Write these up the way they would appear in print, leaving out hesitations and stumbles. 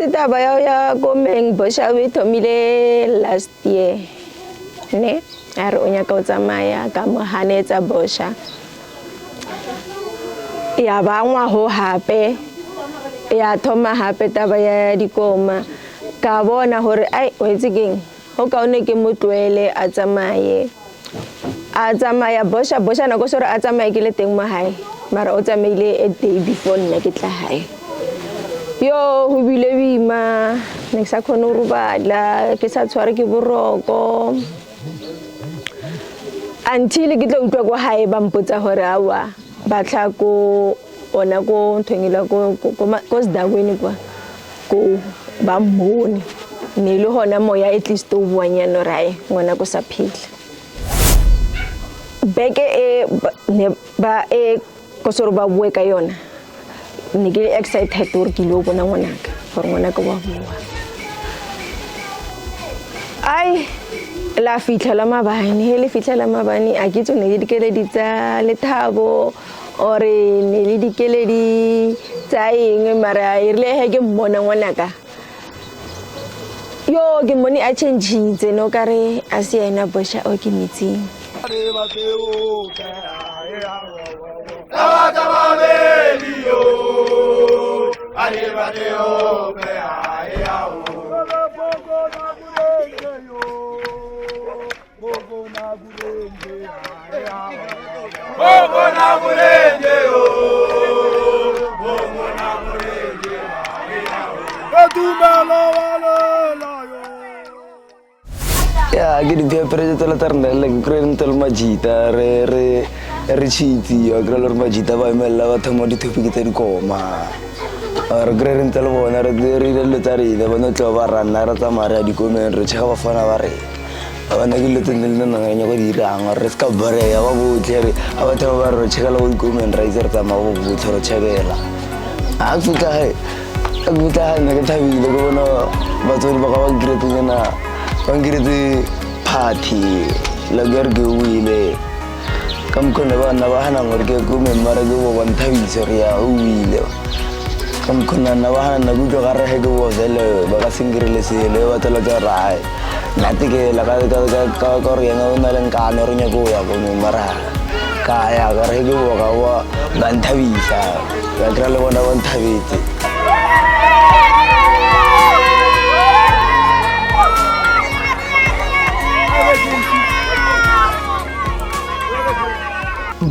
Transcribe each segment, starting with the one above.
taba ya Komeng Bosha we thomile last year ne a re o nyaka o tsamaya ka mo hanetsa Bosha ya bangwa ho hape ya thoma hape taba ya dikoma ka bona hore ai o etsekeng ho ka one ke motloele a tsamaya Bosha na go sore a tsamaya ke le teng mo hae mara o tsamaile a day before nna ke tla hae yo ho bile bima ne sa khona o rubala ke sa tshware ke boroko until ke tlo utlwa go hae ba mpotsa hore awa batla ko ona ko nthongela ko sidakweni kwa ko ba mmone ne le hona moya at least o buanyana rae ngwana ko sa phile beke ne ba ko soro ba bue ka yona ne ke excited hore ke lo bona ngwanaka gore ngwanaka wa bua ai la fitla la mabane a ke tsone di dikeledi tsa Lethabo ore ne le dikeledi tsa eng mara irile he ke mmona ngwanaka yo ke moni a change no kare a se ena Bosha o ke mitsing ya ke di pepere tsa la tarnela ke krene tsa Majita re chiti ya krele Majita ba emela ba thoma di topic tsa dikoma re krene tsa le bona re le tsari ba no tlo ba rana ra tsa mara di komen re tshega ba fana ba re bana ke le tsene le nna nya go di rang re ska bare ya ba botle re ba thoma ba re tshega la go komen riser tsa ma go botle re tshegela a fika he a buta ne ke thabile go bona ba tsori ba ga ba greetnya Pangkiriti party lagar gewile kam kona bana bahana ngorke ku memara go banta biseria uile kam kona na bahana go jo gare he go zele ba ka singirile sele ba tla ka rai nati ke la ka re nga una len ka no nya go ya go memara ka ya gare go ga wa banta bisa ya kra le bona banta biti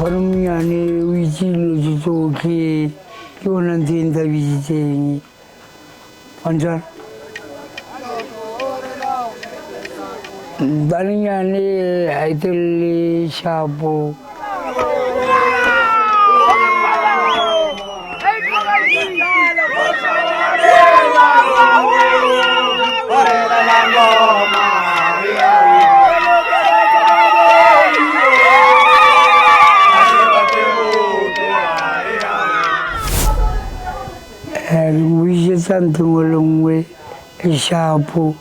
Parmiane vicino di tocchi che un'azienda visiteni mangiare Parmiane hai delle sciapo tanto ngolongwe shapo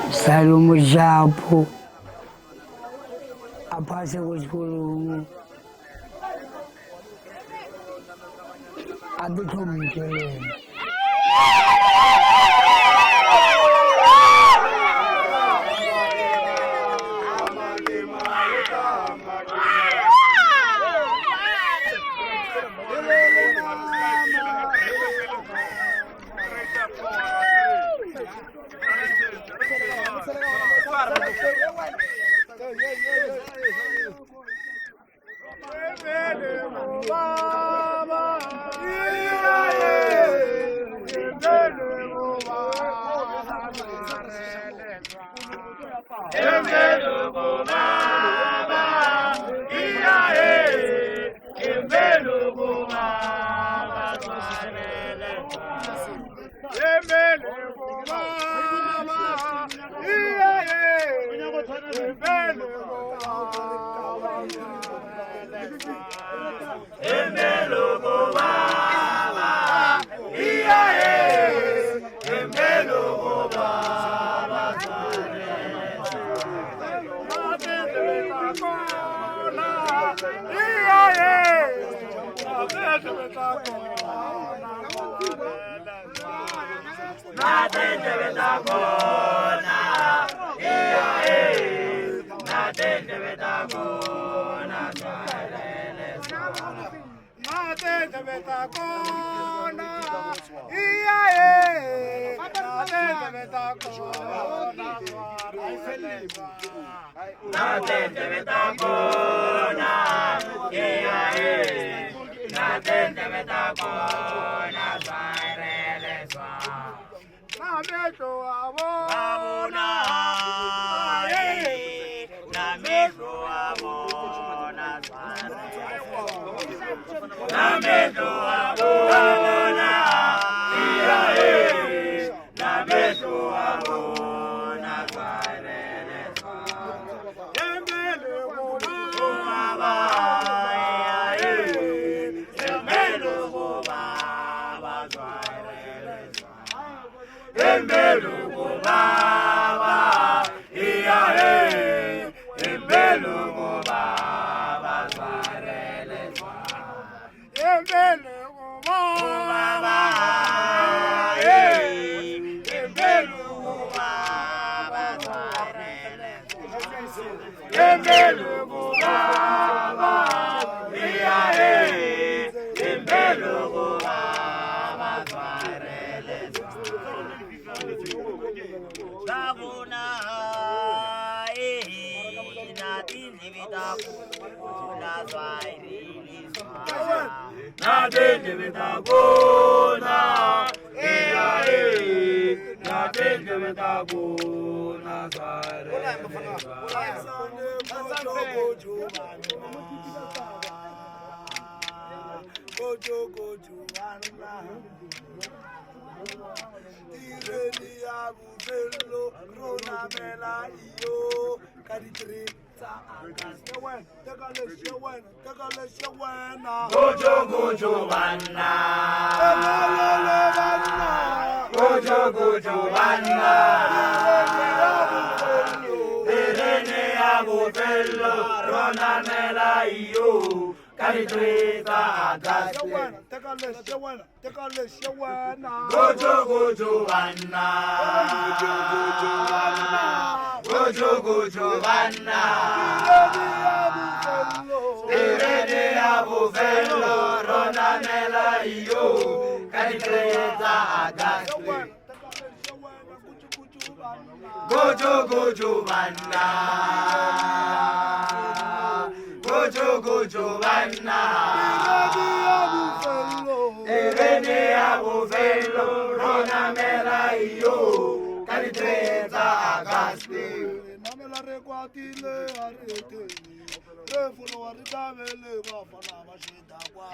salomo shapo apase go sekolong a di tlhomikeleng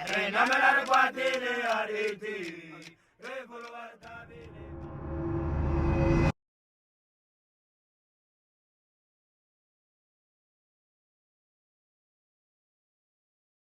Renamela rekwatile arete.